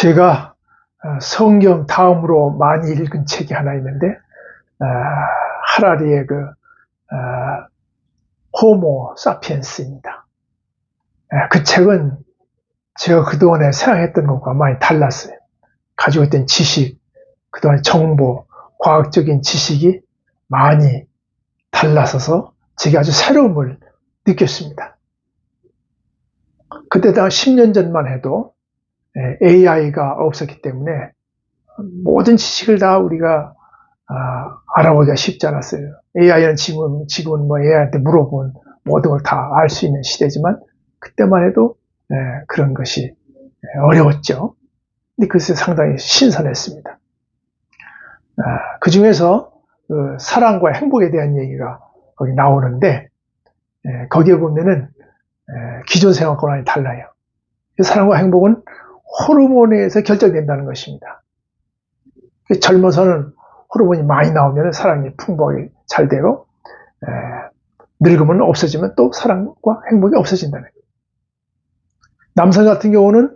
제가 성경 다음으로 많이 읽은 책이 하나 있는데 하라리의 호모 사피엔스입니다. 그 책은 제가 그동안에 생각했던 것과 많이 달랐어요. 가지고 있던 지식, 그동안 정보, 과학적인 지식이 많이 달라서서 제가 아주 새로움을 느꼈습니다. 그때 당 10년 전만 해도 AI가 없었기 때문에 모든 지식을 다 우리가 알아보기가 쉽지 않았어요. AI는 지금은 뭐 AI한테 물어보면 모든 걸 다 알 수 있는 시대지만 그때만 해도 그런 것이 어려웠죠. 근데 그것이 상당히 신선했습니다. 그 중에서 사랑과 행복에 대한 얘기가 거기 나오는데 거기에 보면은 기존 생각과는 달라요. 사랑과 행복은 호르몬에 의해서 결정된다는 것입니다. 젊어서는 호르몬이 많이 나오면 사랑이 풍부하게 잘 되고 늙으면 없어지면 또 사랑과 행복이 없어진다는 거예요. 남성 같은 경우는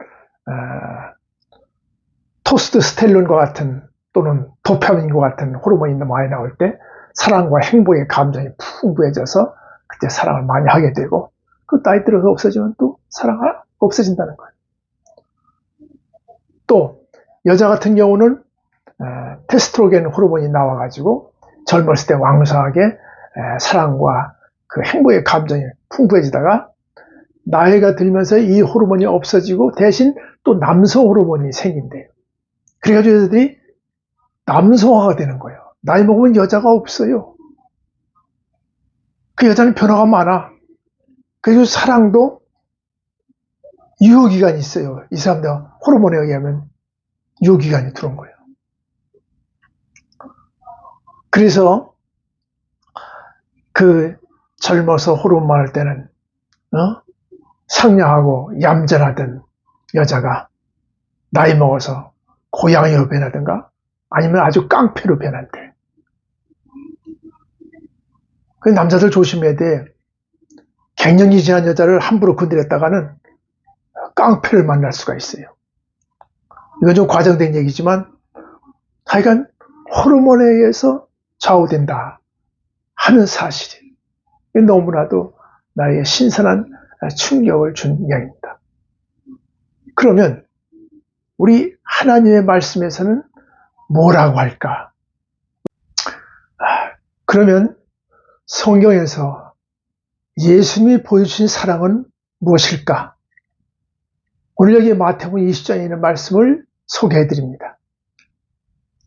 토스토스테론과 같은 또는 도파민과 같은 호르몬이 많이 나올 때 사랑과 행복의 감정이 풍부해져서 그때 사랑을 많이 하게 되고 그 나이 들어서 없어지면 또 사랑이 없어진다는 거예요. 또 여자 같은 경우는 테스트로겐 호르몬이 나와가지고 젊었을 때 왕성하게 사랑과 그 행복의 감정이 풍부해지다가 나이가 들면서 이 호르몬이 없어지고 대신 또 남성 호르몬이 생긴대요. 그래가지고 여자들이 남성화가 되는 거예요. 나이 먹으면 여자가 없어요. 그 여자는 변화가 많아. 그리고 사랑도 유효기간이 있어요. 이 사람들 호르몬에 의하면 유효기간이 들어온 거예요. 그래서 그 젊어서 호르몬 많을 때는 상냥하고 얌전하던 여자가 나이 먹어서 고양이로 변하든가 아니면 아주 깡패로 변한대. 그 남자들 조심해야 돼. 갱년기 지난 여자를 함부로 건드렸다가는 깡패를 만날 수가 있어요. 이건 좀 과장된 얘기지만 하여간 호르몬에 의해서 좌우된다 하는 사실이 너무나도 나에게 신선한 충격을 준 이야기입니다. 그러면 우리 하나님의 말씀에서는 뭐라고 할까? 그러면 성경에서 예수님이 보여주신 사랑은 무엇일까? 오늘 여기 마태복음 20장에 있는 말씀을 소개해 드립니다.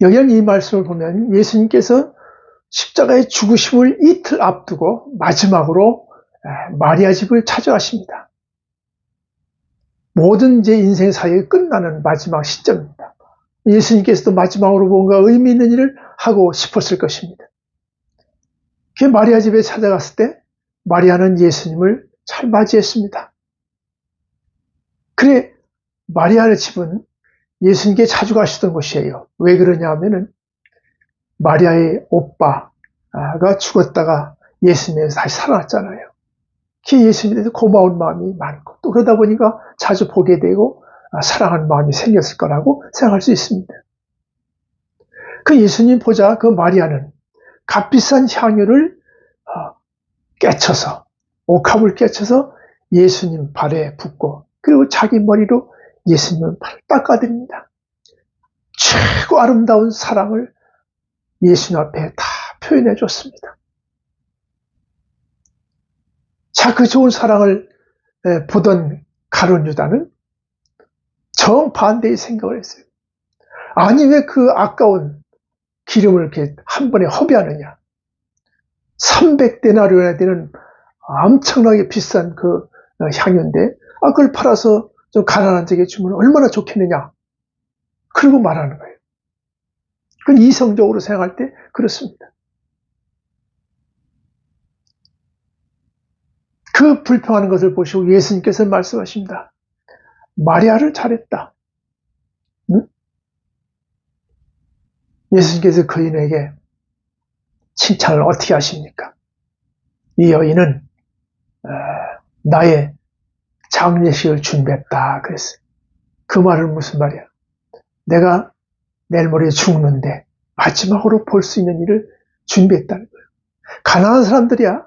여기는 이 말씀을 보면 예수님께서 십자가의 죽으심을 이틀 앞두고 마지막으로 마리아 집을 찾아가십니다. 모든 제 인생 사역이 끝나는 마지막 시점입니다. 예수님께서도 마지막으로 뭔가 의미 있는 일을 하고 싶었을 것입니다. 그 마리아 집에 찾아갔을 때 마리아는 예수님을 잘 맞이했습니다. 그래 마리아의 집은 예수님께 자주 가시던 곳이에요. 왜 그러냐 하면은 마리아의 오빠가 죽었다가 예수님에서 다시 살아났잖아요. 그 예수님에 대해서 고마운 마음이 많고 또 그러다 보니까 자주 보게 되고 사랑하는 마음이 생겼을 거라고 생각할 수 있습니다. 그 예수님 보자 그 마리아는 값비싼 향유를 깨쳐서 옥합을 깨쳐서 예수님 발에 붓고 그리고 자기 머리로 예수님을 발을 닦아드립니다. 최고 아름다운 사랑을 예수님 앞에 다 표현해 줬습니다. 자, 그 좋은 사랑을 보던 가룟 유다는 정반대의 생각을 했어요. 아니 왜 그 아까운 기름을 이렇게 한 번에 허비하느냐. 300데나리온에 되는 엄청나게 비싼 그 향유인데 그걸 팔아서 좀 가난한 자에게 주면 얼마나 좋겠느냐. 그러고 말하는 거예요. 그건 이성적으로 생각할 때 그렇습니다. 그 불평하는 것을 보시고 예수님께서 말씀하십니다. 마리아를 잘했다. 응? 예수님께서 그인에게 칭찬을 어떻게 하십니까? 이 여인은 나의 장례식을 준비했다 그랬어요. 그 말은 무슨 말이야? 내가 내일 모레 죽는데 마지막으로 볼 수 있는 일을 준비했다는 거예요. 가난한 사람들이야.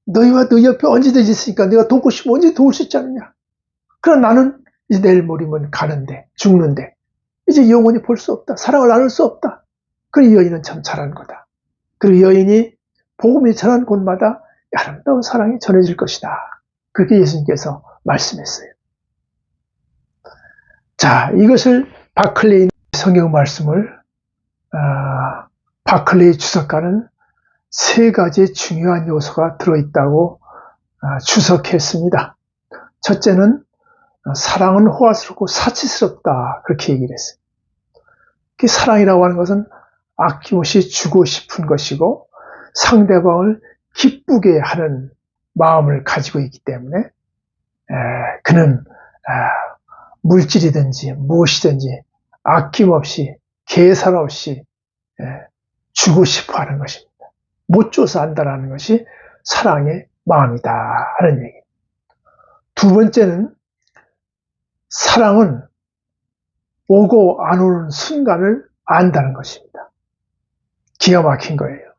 너희와 너희 옆에 언제든지 있으니까 내가 돕고 싶으면 언제 도울 수 있지 않느냐. 그럼 나는 이제 내일 모레면 가는데, 죽는데 이제 영원히 볼 수 없다. 사랑을 나눌 수 없다. 그 여인은 참 잘한 거다. 그리고 여인이 복음이 전한 곳마다 아름다운 사랑이 전해질 것이다. 그렇게 예수님께서 말씀했어요. 자, 이것을 바클레이 성경 말씀을 바클레이 주석가는 세 가지의 중요한 요소가 들어있다고 주석했습니다. 첫째는 사랑은 호화스럽고 사치스럽다. 그렇게 얘기를 했어요. 그 사랑이라고 하는 것은 아낌없이 주고 싶은 것이고 상대방을 기쁘게 하는 마음을 가지고 있기 때문에 그는 물질이든지 무엇이든지 아낌없이 계산 없이 주고 싶어 하는 것입니다. 못 줘서 안다라는 것이 사랑의 마음이다 하는 얘기. 두 번째는 사랑은 오고 안 오는 순간을 안다는 것입니다. 기가 막힌 거예요.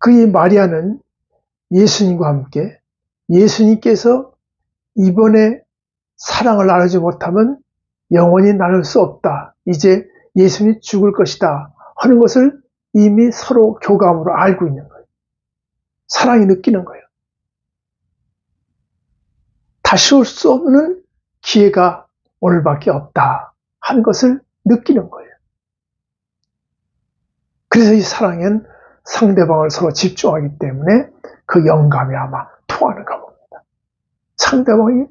이 마리아는 예수님과 함께 예수님께서 이번에 사랑을 나누지 못하면 영원히 나눌 수 없다. 이제 예수님이 죽을 것이다 하는 것을 이미 서로 교감으로 알고 있는 거예요. 사랑이 느끼는 거예요. 다시 올 수 없는 기회가 오늘밖에 없다 하는 것을 느끼는 거예요. 그래서 이 사랑엔 상대방을 서로 집중하기 때문에 그 영감이 아마 통하는가 봅니다. 상대방이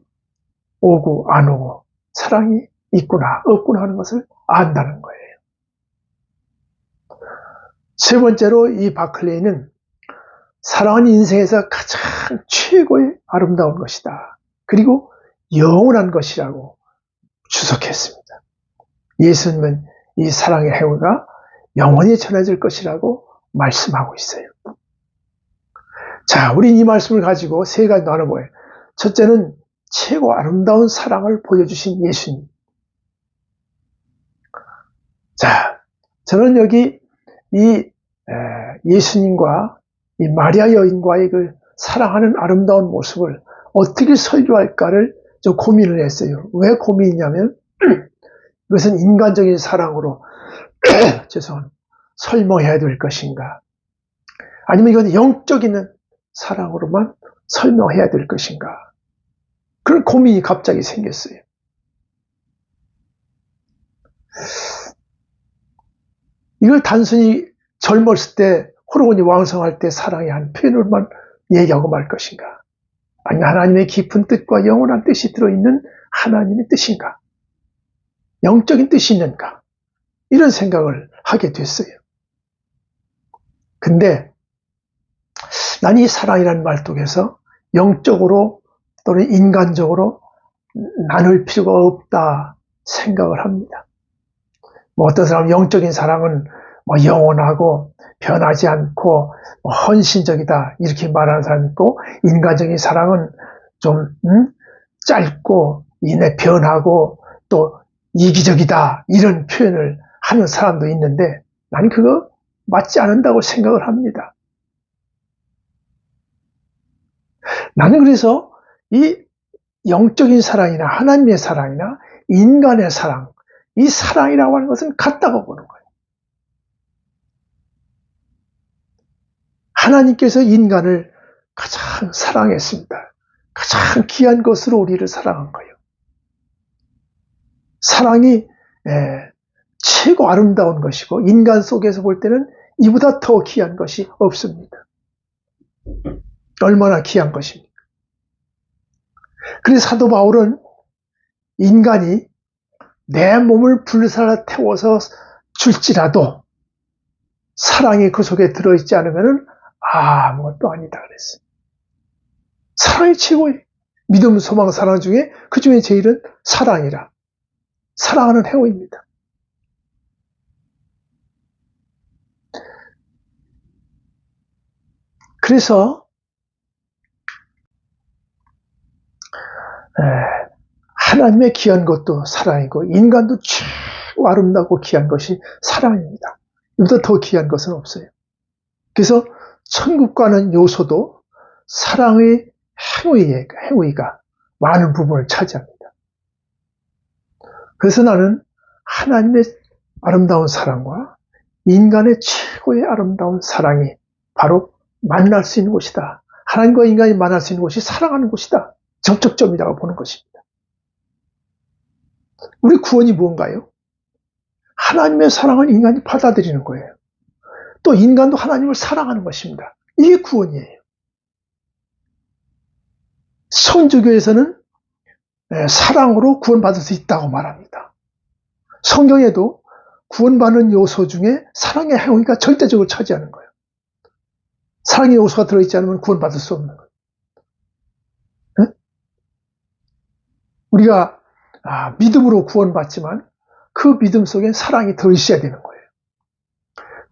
오고 안 오고 사랑이 있구나 없구나 하는 것을 안다는 거예요. 세 번째로 이 바클레이는 사랑은 인생에서 가장 최고의 아름다운 것이다. 그리고 영원한 것이라고 주석했습니다. 예수님은 이 사랑의 행위가 영원히 전해질 것이라고 말씀하고 있어요. 자, 우리 이 말씀을 가지고 세 가지 나눠보아요. 첫째는 최고 아름다운 사랑을 보여주신 예수님. 자, 저는 여기 이 예수님과 이 마리아 여인과의 그 사랑하는 아름다운 모습을 어떻게 설교할까를 좀 고민을 했어요. 왜 고민이냐면 이것은 인간적인 사랑으로 죄송합니다. 설명해야 될 것인가? 아니면 이건 영적인 사랑으로만 설명해야 될 것인가? 그런 고민이 갑자기 생겼어요. 이걸 단순히 젊었을 때 호르몬이 왕성할 때 사랑의 한 표현으로만 얘기하고 말 것인가? 아니면 하나님의 깊은 뜻과 영원한 뜻이 들어있는 하나님의 뜻인가? 영적인 뜻이 있는가? 이런 생각을 하게 됐어요. 근데 난 이 사랑이라는 말 속에서 영적으로 또는 인간적으로 나눌 필요가 없다 생각을 합니다. 어떤 사람은 영적인 사랑은 영원하고 변하지 않고 헌신적이다 이렇게 말하는 사람이 있고, 인간적인 사랑은 좀 짧고 이내 변하고 또 이기적이다 이런 표현을 하는 사람도 있는데, 나는 그거 맞지 않는다고 생각을 합니다. 나는 그래서 이 영적인 사랑이나 하나님의 사랑이나 인간의 사랑, 이 사랑이라고 하는 것은 같다고 보는 거예요. 하나님께서 인간을 가장 사랑했습니다. 가장 귀한 것으로 우리를 사랑한 거예요. 사랑이 최고 아름다운 것이고 인간 속에서 볼 때는 이보다 더 귀한 것이 없습니다. 얼마나 귀한 것입니까? 그래서 사도 바울은 인간이 내 몸을 불살라 태워서 줄지라도 사랑이 그 속에 들어있지 않으면 아무것도 아니다 그랬어요. 사랑이 최고예요. 믿음, 소망, 사랑 중에 그 중에 제일은 사랑이라. 사랑하는 행위입니다. 그래서 하나님의 귀한 것도 사랑이고 인간도 최고 아름답고 귀한 것이 사랑입니다. 이보다 더 귀한 것은 없어요. 그래서 천국 가는 요소도 사랑의 행위가 많은 부분을 차지합니다. 그래서 나는 하나님의 아름다운 사랑과 인간의 최고의 아름다운 사랑이 바로 만날 수 있는 곳이다. 하나님과 인간이 만날 수 있는 곳이 사랑하는 곳이다. 접촉점이라고 보는 것입니다. 우리 구원이 뭔가요? 하나님의 사랑을 인간이 받아들이는 거예요. 또 인간도 하나님을 사랑하는 것입니다. 이게 구원이에요. 성주교에서는 사랑으로 구원받을 수 있다고 말합니다. 성경에도 구원받는 요소 중에 사랑의 행위가 절대적으로 차지하는 거예요. 사랑의 요소가 들어있지 않으면 구원받을 수 없는 거예요. 네? 우리가 믿음으로 구원받지만 그 믿음 속에 사랑이 들어있어야 되는 거예요.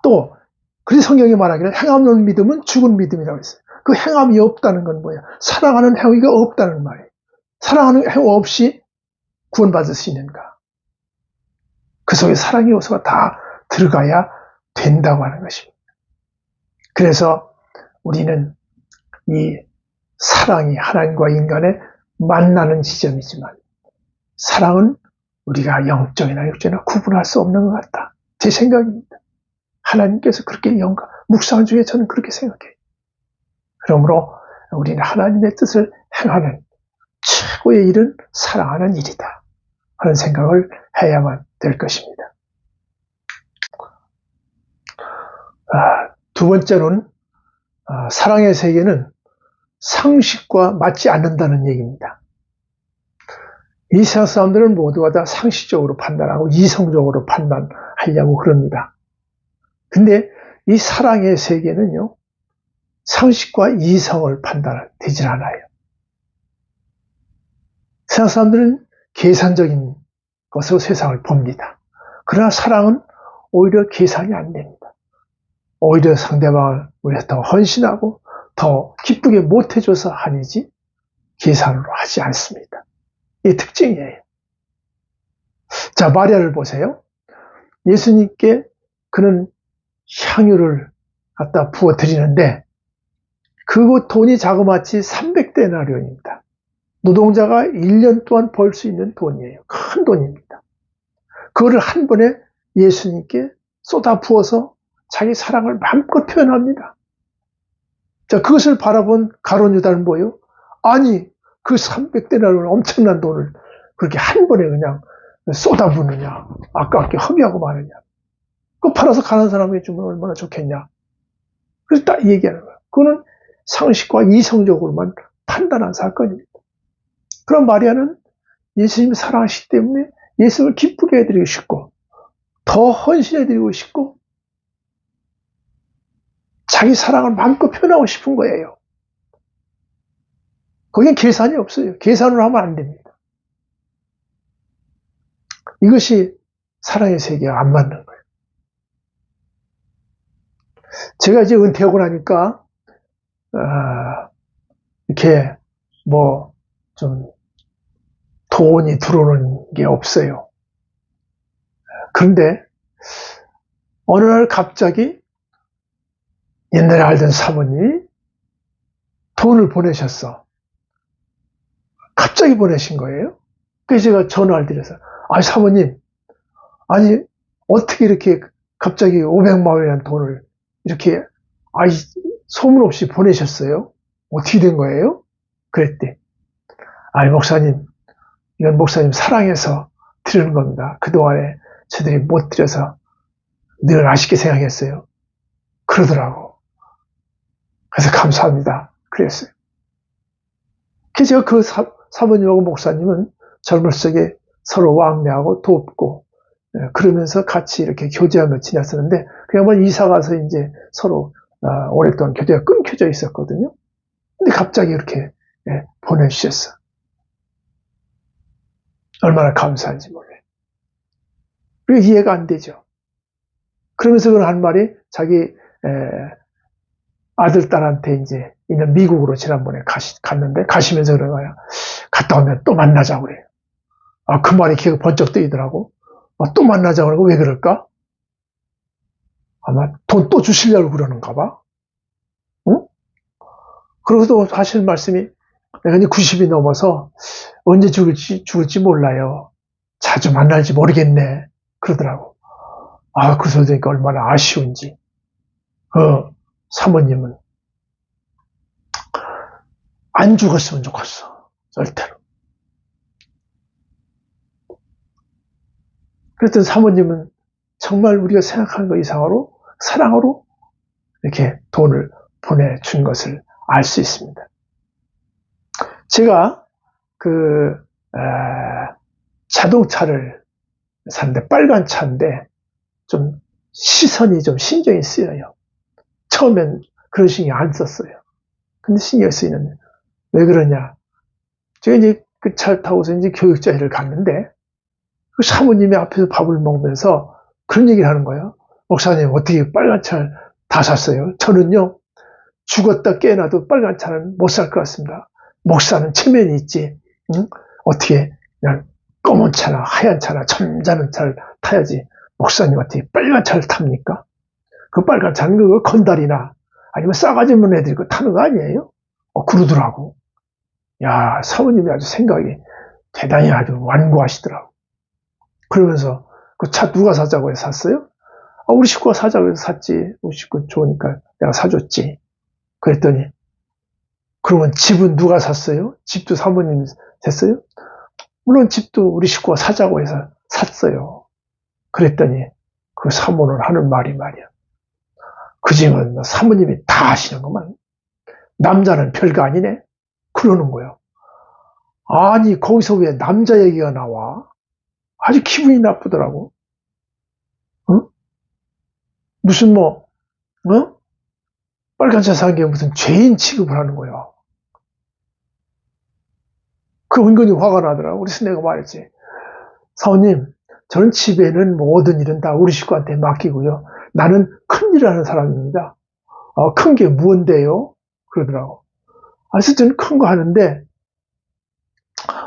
또 그래서 성경이 말하기를 행함 없는 믿음은 죽은 믿음이라고 했어요. 그 행함이 없다는 건 뭐예요? 사랑하는 행위가 없다는 말이에요. 사랑하는 행위 없이 구원받을 수 있는가? 그 속에 사랑의 요소가 다 들어가야 된다고 하는 것입니다. 그래서 우리는 이 사랑이 하나님과 인간의 만나는 지점이지만 사랑은 우리가 영적이나 육적이나 구분할 수 없는 것 같다. 제 생각입니다. 하나님께서 그렇게 묵상 중에 저는 그렇게 생각해요. 그러므로 우리는 하나님의 뜻을 행하는 최고의 일은 사랑하는 일이다 하는 생각을 해야만 될 것입니다. 두 번째로는 사랑의 세계는 상식과 맞지 않는다는 얘기입니다. 이 세상 사람들은 모두가 다 상식적으로 판단하고 이성적으로 판단하려고 그럽니다. 근데 이 사랑의 세계는요, 상식과 이성을 판단되질 않아요. 세상 사람들은 계산적인 것으로 세상을 봅니다. 그러나 사랑은 오히려 계산이 안 됩니다. 오히려 상대방을 위해서 더 헌신하고 더 기쁘게 못해줘서 하니지 계산으로 하지 않습니다. 이게 특징이에요. 자, 마리아를 보세요. 예수님께 그는 향유를 갖다 부어 드리는데 그 돈이 자그마치 300데나리온입니다. 노동자가 1년 동안 벌 수 있는 돈이에요. 큰 돈입니다. 그거를 한 번에 예수님께 쏟아 부어서 자기 사랑을 마음껏 표현합니다. 자, 그것을 바라본 가룟 유다는 뭐예요? 아니, 그 300데나리온 엄청난 돈을 그렇게 한 번에 그냥 쏟아부느냐, 아깝게 허비하고 마느냐. 그거 팔아서 가난한 사람에게 주면 얼마나 좋겠냐. 그래서 딱 얘기하는 거예요. 그거는 상식과 이성적으로만 판단한 사건입니다. 그럼 마리아는 예수님을 사랑하시기 때문에 예수님을 기쁘게 해드리고 싶고 더 헌신해드리고 싶고 자기 사랑을 마음껏 표현하고 싶은 거예요. 거기엔 계산이 없어요. 계산으로 하면 안 됩니다. 이것이 사랑의 세계와 안 맞는 거예요. 제가 이제 은퇴하고 나니까 이렇게 좀 돈이 들어오는 게 없어요. 그런데 어느 날 갑자기 옛날에 알던 사모님이 돈을 보내셨어. 갑자기 보내신 거예요. 그래서 제가 전화를 드려서 사모님, 아니 어떻게 이렇게 갑자기 500만 원이라는 돈을 이렇게 소문 없이 보내셨어요? 어떻게 된 거예요? 그랬대. 목사님, 이건 목사님 사랑해서 드리는 겁니다. 그동안에 저들이 못 드려서 늘 아쉽게 생각했어요. 그러더라고. 그래서 감사합니다. 그랬어요. 그래서 그 사모님하고 목사님은 젊을 적에 서로 왕래하고 돕고 그러면서 같이 이렇게 교제하며 지냈었는데 그 양반 이사 가서 이제 서로 오랫동안 교제가 끊겨져 있었거든요. 근데 갑자기 이렇게 보내주셨어. 얼마나 감사한지 몰라요. 그게 이해가 안 되죠. 그러면서 그는 한 말이 자기 아들, 딸한테 이제 있는 미국으로 지난번에 갔는데 가시면서 그런 거야. 갔다 오면 또 만나자고 그래요. 그 말이 기가 번쩍 뜨이더라고. 또 만나자고 그러고 왜 그럴까? 아마 돈 또 주시려고 그러는가 봐. 응? 그러고도 하실 말씀이 내가 이제 90이 넘어서 언제 죽을지 몰라요. 자주 만날지 모르겠네. 그러더라고. 그 소리 들으니까 얼마나 아쉬운지. 사모님은 안 죽었으면 좋겠어. 절대로. 그랬더니 사모님은 정말 우리가 생각하는 것 이상으로 사랑으로 이렇게 돈을 보내준 것을 알 수 있습니다. 제가 자동차를 샀는데 빨간 차인데 좀 시선이 좀 신경이 쓰여요. 처음엔 그런 신경 안 썼어요. 근데 신경 쓰이는데 왜 그러냐? 제가 이제 그 차를 타고서 이제 교육자회를 갔는데 그 사모님이 앞에서 밥을 먹으면서 그런 얘기를 하는 거예요. 목사님 어떻게 빨간 차를 다 샀어요? 저는요 죽었다 깨어나도 빨간 차는 못 살 것 같습니다. 목사는 체면이 있지. 응? 어떻게 그냥 검은 차나 하얀 차나 점잖은 차를 타야지. 목사님 어떻게 빨간 차를 탑니까? 그 빨간 차는 그거 건달이나 아니면 싸가지 없는 애들이 그 타는 거 아니에요? 그러더라고. 야, 사모님이 아주 생각이 대단히 아주 완고하시더라고. 그러면서 그 차 누가 사자고 해서 샀어요? 우리 식구가 사자고 해서 샀지. 우리 식구 좋으니까 내가 사줬지. 그랬더니 그러면 집은 누가 샀어요? 집도 사모님이 샀어요? 물론 집도 우리 식구가 사자고 해서 샀어요. 그랬더니 그 사모는 하는 말이 말이야. 그 집은 사모님이 다 하시는구만. 남자는 별거 아니네. 그러는 거예요. 아니 거기서 왜 남자 얘기가 나와? 아주 기분이 나쁘더라고. 응? 무슨 빨간 차 산 게 무슨 죄인 취급을 하는 거야. 그 은근히 화가 나더라고. 그래서 내가 말했지. 사모님, 저는 집에는 모든 일은 다 우리 식구한테 맡기고요. 나는 큰 일을 하는 사람입니다. 큰 게 무언데요? 그러더라고. 그래서 저는 큰 거 하는데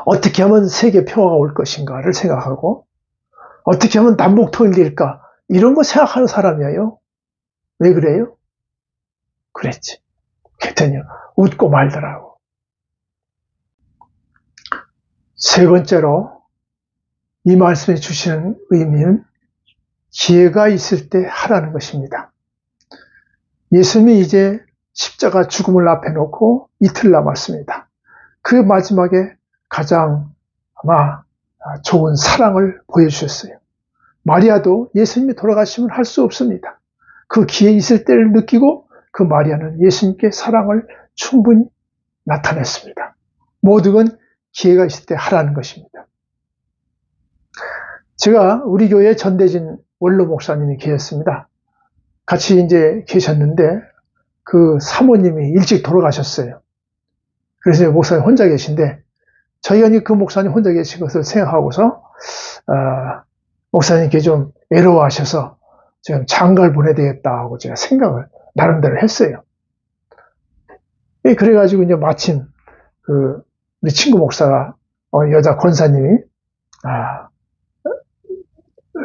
어떻게 하면 세계 평화가 올 것인가를 생각하고 어떻게 하면 남북 통일될까 이런 거 생각하는 사람이에요. 왜 그래요? 그랬지. 그랬더니 웃고 말더라고. 세 번째로 이 말씀에 주시는 의미는 기회가 있을 때 하라는 것입니다. 예수님이 이제 십자가 죽음을 앞에 놓고 이틀 남았습니다. 그 마지막에 가장 아마 좋은 사랑을 보여주셨어요. 마리아도 예수님이 돌아가시면 할 수 없습니다. 그 기회 있을 때를 느끼고 그 마리아는 예수님께 사랑을 충분히 나타냈습니다. 모든 기회가 있을 때 하라는 것입니다. 제가 우리 교회 전대진 원로 목사님이 계셨습니다. 같이 이제 계셨는데 그 사모님이 일찍 돌아가셨어요. 그래서 목사님 혼자 계신데 저희가 그 목사님 혼자 계신 것을 생각하고서 목사님께 좀 외로워하셔서 지금 장가를 보내야 되겠다 하고 제가 생각을 나름대로 했어요. 그래가지고 이제 마침 우리 친구 목사가 여자 권사님이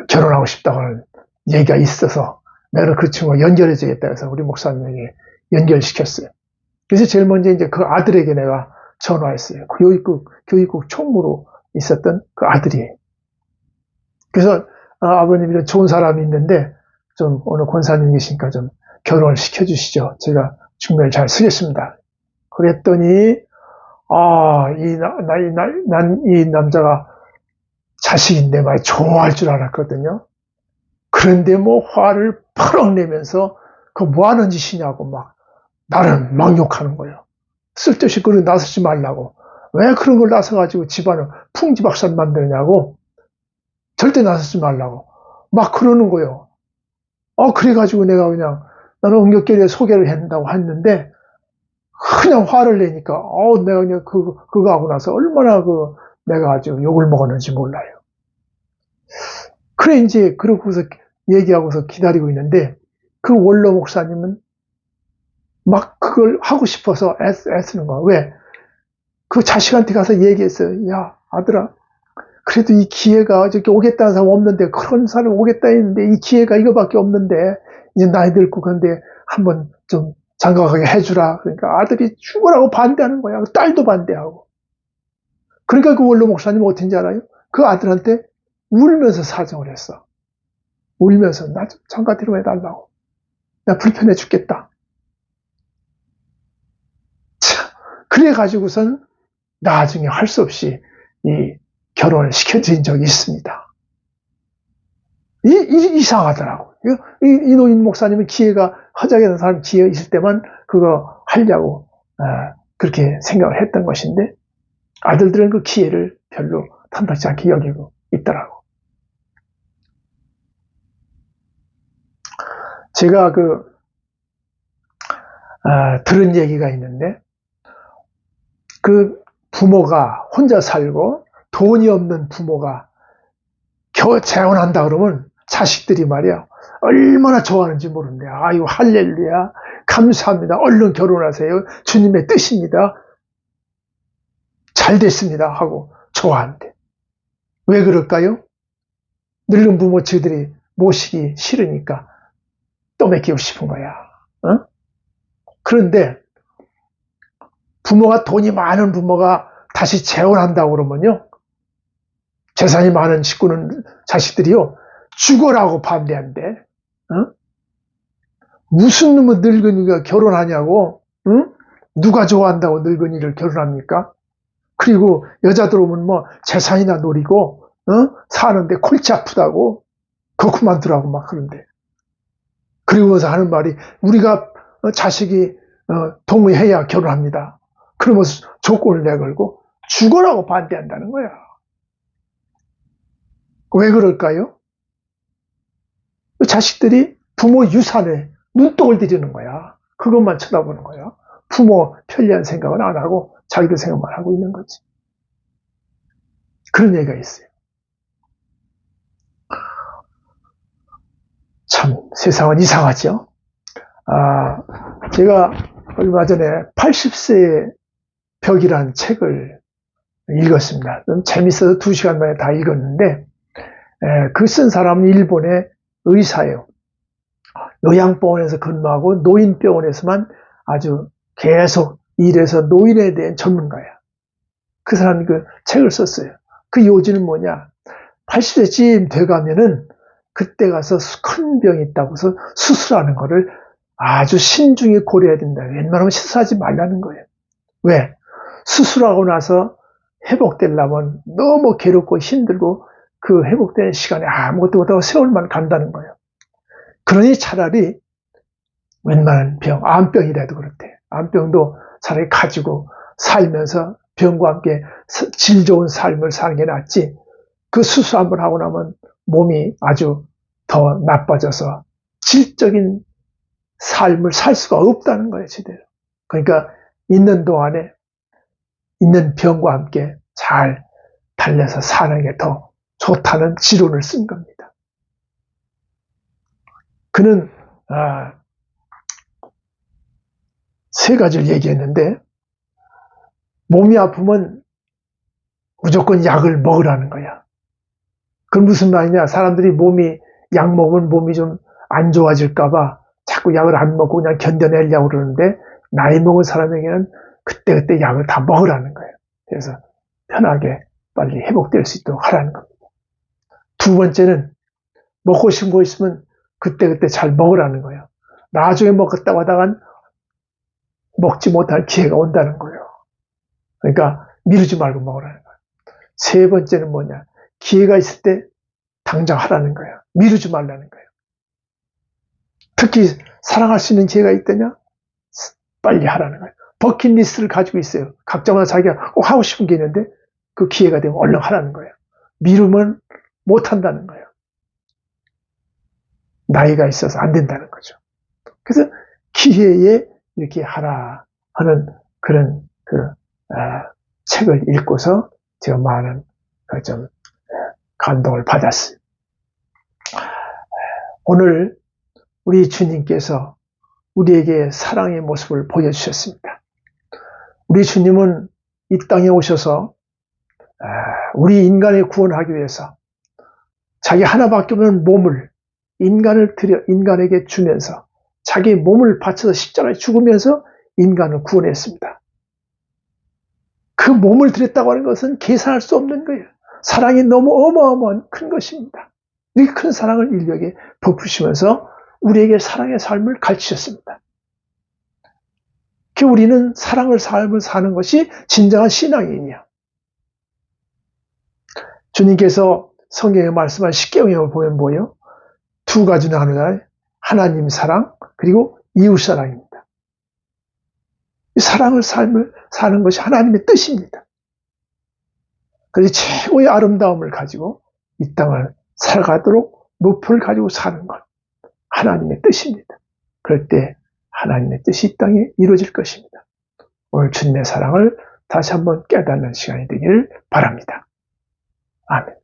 결혼하고 싶다고 하는 얘기가 있어서 내가 그 친구가 연결해 주겠다 해서 우리 목사님에게 연결시켰어요. 그래서 제일 먼저 이제 그 아들에게 내가 전화했어요. 교육국 총무로 있었던 그 아들이에요. 그래서 아버님 이런 좋은 사람이 있는데 좀 오늘 권사님 계시니까 좀 결혼을 시켜주시죠. 제가 중매를 잘 쓰겠습니다. 그랬더니 이 남자가 자식인데 말 좋아할 줄 알았거든요. 그런데 화를 펄럭 내면서 그 뭐 하는 짓이냐고 나를 막 욕하는 거예요. 쓸데없이 그런 나서지 말라고. 왜 그런 걸 나서가지고 집안을 풍지박산 만드냐고. 절대 나서지 말라고. 막 그러는 거예요. 그래가지고 내가 그냥 나는 응격결에 소개를 한다고 했는데 그냥 화를 내니까 내가 그냥 그거 하고 나서 얼마나 내가 아주 욕을 먹었는지 몰라요. 그래 이제 그러고서 얘기하고서 기다리고 있는데 그 원로 목사님은 막 그걸 하고 싶어서 애쓰는 거야. 왜? 그 자식한테 가서 얘기했어요. 야 아들아 그래도 이 기회가 저기 오겠다는 사람 없는데, 그런 사람 오겠다 했는데, 이 기회가 이거밖에 없는데, 이제 나이 들고 그런데 한번 좀 장가가게 해주라. 그러니까 아들이 죽으라고 반대하는 거야. 딸도 반대하고. 그러니까 그 원로 목사님 어떻게 알아요? 그 아들한테 울면서 사정을 했어. 울면서 나 좀 장가 데려와달라고. 나 불편해 죽겠다. 참, 그래가지고선 나중에 할 수 없이 이 결혼을 시켜드린 적이 있습니다. 이상하더라고. 이 노인 목사님은 기회가, 허작에 있는 사람 기회 있을 때만 그거 하려고, 그렇게 생각을 했던 것인데, 아들들은 그 기회를 별로 탐탁지 않게 여기고 있더라고. 제가 들은 얘기가 있는데, 그 부모가 혼자 살고 돈이 없는 부모가 겨우 재혼한다 그러면 자식들이 말이야 얼마나 좋아하는지 모르는데, 아유 할렐루야 감사합니다, 얼른 결혼하세요, 주님의 뜻입니다, 잘 됐습니다 하고 좋아한대. 왜 그럴까요? 늙은 부모 저들이 모시기 싫으니까 떠맡기고 싶은 거야. 어? 그런데 부모가 돈이 많은 부모가 다시 재혼한다고 그러면요, 재산이 많은 식구는 자식들이요 죽어라고 반대한대. 어? 무슨 놈의 늙은이가 결혼하냐고. 응? 누가 좋아한다고 늙은이를 결혼합니까? 그리고 여자들 오면 뭐 재산이나 노리고 사는데 골치 아프다고 그거 그만두라고 막 그런데. 그리고서 하는 말이 우리가 자식이 동의해야 결혼합니다. 그러면서 조건을 내걸고 죽어라고 반대한다는 거야. 왜 그럴까요? 자식들이 부모 유산에 눈독을 들이는 거야. 그것만 쳐다보는 거야. 부모 편리한 생각은 안 하고 자기들 생각만 하고 있는 거지. 그런 얘기가 있어요. 참 세상은 이상하죠. 제가 얼마 전에 80세의 벽이라는 책을 읽었습니다. 좀 재밌어서 2시간 만에 다 읽었는데, 그 쓴 사람은 일본의 의사예요. 요양병원에서 근무하고 노인병원에서만 아주 계속 일해서 노인에 대한 전문가야. 그 사람이 그 책을 썼어요. 그 요지는 뭐냐? 80세쯤 돼가면은 그때 가서 큰 병이 있다고 해서 수술하는 거를 아주 신중히 고려해야 된다. 웬만하면 수술하지 말라는 거예요. 왜? 수술하고 나서 회복되려면 너무 괴롭고 힘들고 그 회복되는 시간에 아무것도 못하고 세월만 간다는 거예요. 그러니 차라리 웬만한 병, 암병이라도 그렇대. 암병도 차라리 가지고 살면서 병과 함께 질 좋은 삶을 사는 게 낫지, 그 수술 한번 하고 나면 몸이 아주 더 나빠져서 질적인 삶을 살 수가 없다는 거예요, 제대로. 그러니까 있는 동안에 있는 병과 함께 잘 달래서 사는 게 더 좋다는 지론을 쓴 겁니다. 그는 3가지를 얘기했는데, 몸이 아프면 무조건 약을 먹으라는 거야. 그건 무슨 말이냐? 사람들이 약 먹으면 몸이 좀 안 좋아질까봐 자꾸 약을 안 먹고 그냥 견뎌내려고 그러는데, 나이 먹은 사람에게는 그때그때 약을 다 먹으라는 거예요. 그래서 편하게 빨리 회복될 수 있도록 하라는 겁니다. 2번째는 먹고 싶은 거 있으면 그때그때 잘 먹으라는 거예요. 나중에 먹었다고 하다간 먹지 못할 기회가 온다는 거예요. 그러니까 미루지 말고 먹으라는 거예요. 3번째는 뭐냐? 기회가 있을 때 당장 하라는 거예요. 미루지 말라는 거예요. 특히 사랑할 수 있는 기회가 있다냐? 빨리 하라는 거예요. 버킷리스트를 가지고 있어요. 각자마다 자기가 꼭 하고 싶은 게 있는데 그 기회가 되면 얼른 하라는 거예요. 미루면 못 한다는 거예요. 나이가 있어서 안 된다는 거죠. 그래서 기회에 이렇게 하라 하는 그런 책을 읽고서 제가 많은 좀 감동을 받았어요. 오늘 우리 주님께서 우리에게 사랑의 모습을 보여주셨습니다. 우리 주님은 이 땅에 오셔서 우리 인간의 구원하기 위해서 자기 하나밖에 없는 몸을 인간에게 주면서 자기 몸을 바쳐서 십자가에 죽으면서 인간을 구원했습니다. 그 몸을 드렸다고 하는 것은 계산할 수 없는 거예요. 사랑이 너무 어마어마한 큰 것입니다. 이 큰 사랑을 인류에게 베푸시면서 우리에게 사랑의 삶을 가르치셨습니다. 우리는 사랑을 삶을 사는 것이 진정한 신앙이냐. 주님께서 성경에 말씀한 십계명을 보면 뭐예요? 두 가지는 하나가 하나님 사랑 그리고 이웃 사랑입니다. 이 사랑을 삶을 사는 것이 하나님의 뜻입니다. 그래서 최고의 아름다움을 가지고 이 땅을 살아가도록 목표를 가지고 사는 것 하나님의 뜻입니다. 그럴 때 하나님의 뜻이 이 땅에 이루어질 것입니다. 오늘 주님의 사랑을 다시 한번 깨닫는 시간이 되기를 바랍니다. 아멘.